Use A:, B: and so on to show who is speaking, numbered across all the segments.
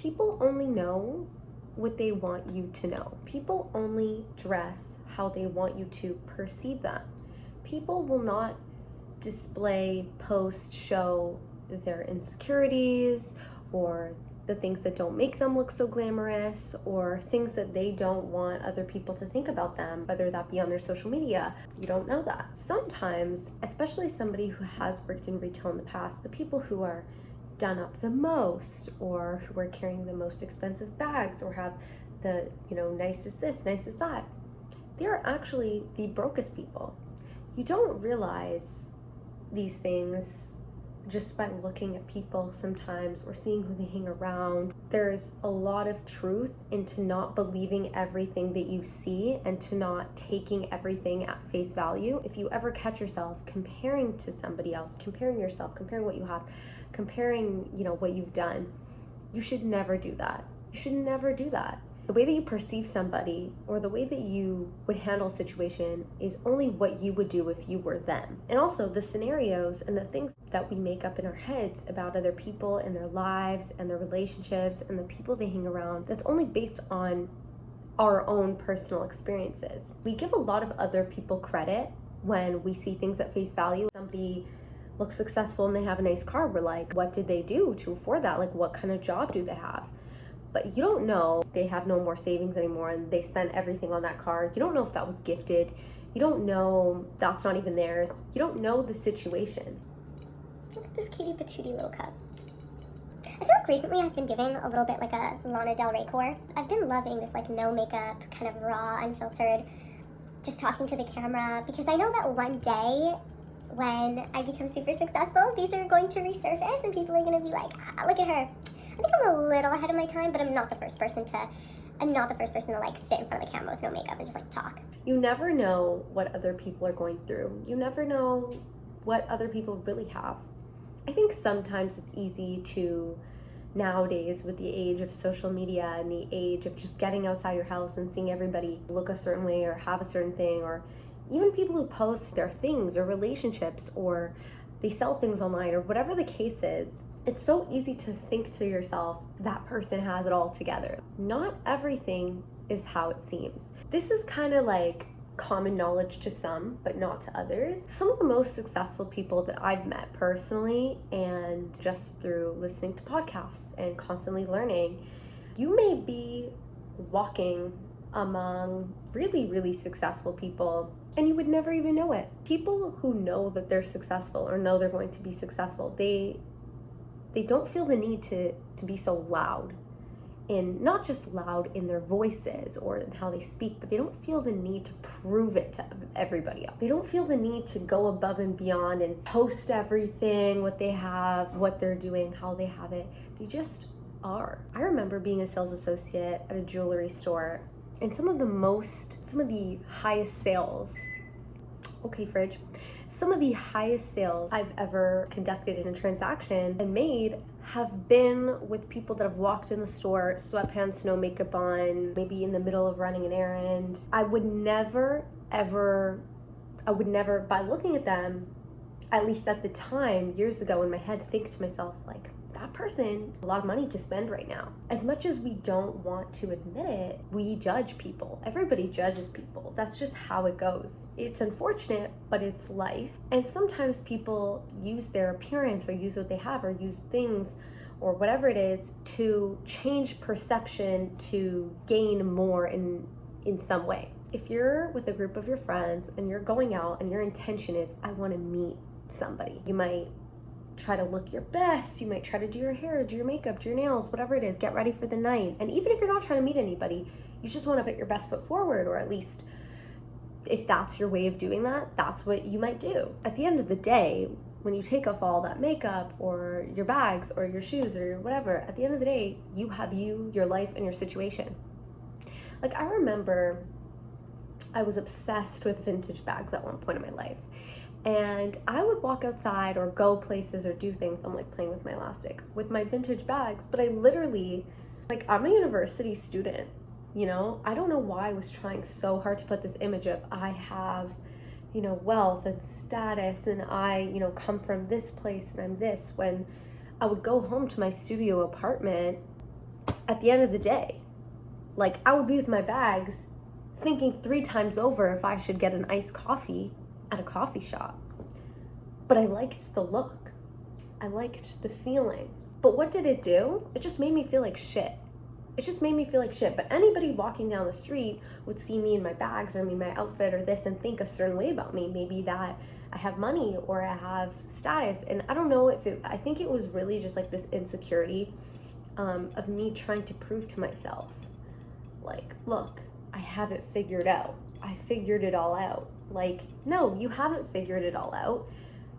A: People only know what they want you to know. People only dress how they want you to perceive them. People will not display, post, show their insecurities or the things that don't make them look so glamorous or things that they don't want other people to think about them, whether that be on their social media. You don't know that. Sometimes, especially somebody who has worked in retail in the past, the people who are done up the most or who are carrying the most expensive bags or have the, nicest this, nicest that, they're actually the brokest people. You don't realize these things just by looking at people sometimes or seeing who they hang around. There's a lot of truth into not believing everything that you see and to not taking everything at face value. If you ever catch yourself comparing to somebody else, comparing yourself, comparing what you have, comparing, what you've done, you should never do that. You should never do that. The way that you perceive somebody or the way that you would handle a situation is only what you would do if you were them. And also the scenarios and the things that we make up in our heads about other people and their lives and their relationships and the people they hang around, that's only based on our own personal experiences. We give a lot of other people credit when we see things at face value. Somebody looks successful and they have a nice car. We're like, what did they do to afford that? Like, what kind of job do they have? But you don't know they have no more savings anymore and they spent everything on that car. You don't know if that was gifted. You don't know that's not even theirs. You don't know the situation.
B: Look at this cutie patootie little cup. I feel like recently I've been giving a little bit like a Lana Del Rey core. I've been loving this like no makeup, kind of raw, unfiltered, just talking to the camera, because I know that one day when I become super successful, these are going to resurface and people are going to be like, look at her. I think I'm a little ahead of my time, but I'm not the first person to like sit in front of the camera with no makeup and just like talk.
A: You never know what other people are going through. You never know what other people really have. I think sometimes it's easy to, nowadays with the age of social media and the age of just getting outside your house and seeing everybody look a certain way or have a certain thing, or even people who post their things or relationships or they sell things online or whatever the case is, it's so easy to think to yourself, that person has it all together. Not everything is how it seems. This is kind of like common knowledge to some, but not to others. Some of the most successful people that I've met personally and just through listening to podcasts and constantly learning, you may be walking among really, really successful people and you would never even know it. People who know that they're successful or know they're going to be successful, they don't feel the need to be so loud, and not just loud in their voices or in how they speak, but they don't feel the need to prove it to everybody else. They don't feel the need to go above and beyond and post everything, what they have, what they're doing, how they have it. They just are. I remember being a sales associate at a jewelry store, and some of the highest sales, some of the highest sales I've ever conducted in a transaction and made have been with people that have walked in the store, sweatpants, no makeup on, maybe in the middle of running an errand. I would never, by looking at them, at least at the time, years ago in my head, think to myself, like, that person, a lot of money to spend right now. As much as we don't want to admit it, we judge people. Everybody judges people. That's just how it goes. It's unfortunate, but it's life. And sometimes people use their appearance or use what they have or use things or whatever it is to change perception to gain more in some way. If you're with a group of your friends and you're going out and your intention is, I want to meet somebody, you might try to look your best, you might try to do your hair, do your makeup, do your nails, whatever it is, get ready for the night. And even if you're not trying to meet anybody, you just want to put your best foot forward, or at least if that's your way of doing that, that's what you might do. At the end of the day, when you take off all that makeup or your bags or your shoes or whatever, at the end of the day, you have you, your life, and your situation. Like, I remember I was obsessed with vintage bags at one point in my life. And I would walk outside or go places or do things, I'm like playing with my elastic, with my vintage bags. But I literally, like, I'm a university student, I don't know why I was trying so hard to put this image of I have, wealth and status and I, come from this place and I'm this, when I would go home to my studio apartment at the end of the day, like, I would be with my bags thinking 3 times over if I should get an iced coffee at a coffee shop. But I liked the look. I liked the feeling. But what did it do? It just made me feel like shit. It just made me feel like shit. But anybody walking down the street would see me in my bags or me in my outfit or this and think a certain way about me. Maybe that I have money or I have status. And I don't know if I think it was really just like this insecurity of me trying to prove to myself, like, look, I have it figured out. I figured it all out. Like, no, you haven't figured it all out.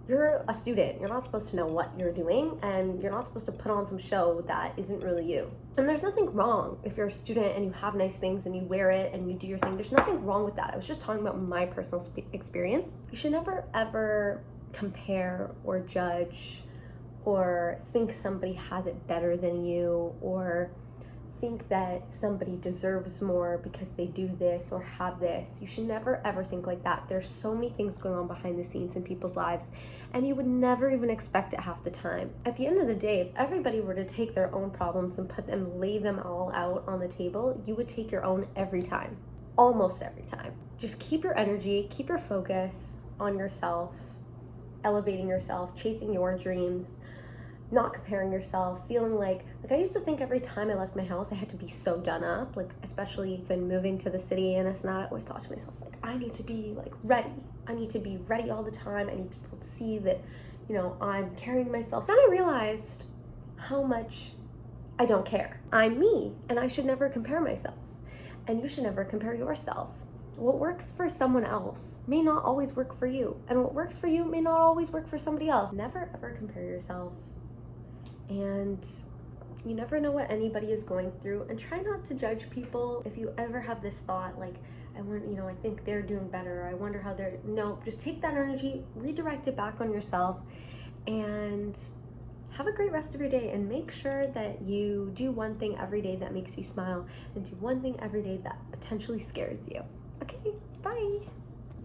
A: You're a student. You're not supposed to know what you're doing, and you're not supposed to put on some show that isn't really you. And there's nothing wrong if you're a student and you have nice things and you wear it and you do your thing. There's nothing wrong with that. I was just talking about my personal experience. You should never, ever compare or judge or think somebody has it better than you, or think that somebody deserves more because they do this or have this. You should never ever think like that. There's so many things going on behind the scenes in people's lives, and you would never even expect it half the time. At the end of the day, if everybody were to take their own problems and lay them all out on the table, you would take your own every time. Almost every time. Just keep your energy, keep your focus on yourself, elevating yourself, chasing your dreams, not comparing yourself, feeling like I used to think every time I left my house I had to be so done up, like, especially when moving to the city and this and that. I always thought to myself, like, I need to be like ready. I need to be ready all the time. I need people to see that, you know, I'm carrying myself. Then I realized how much I don't care. I'm me, and I should never compare myself. And you should never compare yourself. What works for someone else may not always work for you, and what works for you may not always work for somebody else. Never ever compare yourself. And you never know what anybody is going through, and try not to judge people. If you ever have this thought, like, I think they're doing better, or I wonder how they're, no, just take that energy, redirect it back on yourself, and have a great rest of your day. And make sure that you do one thing every day that makes you smile, and do one thing every day that potentially scares you. Okay, bye.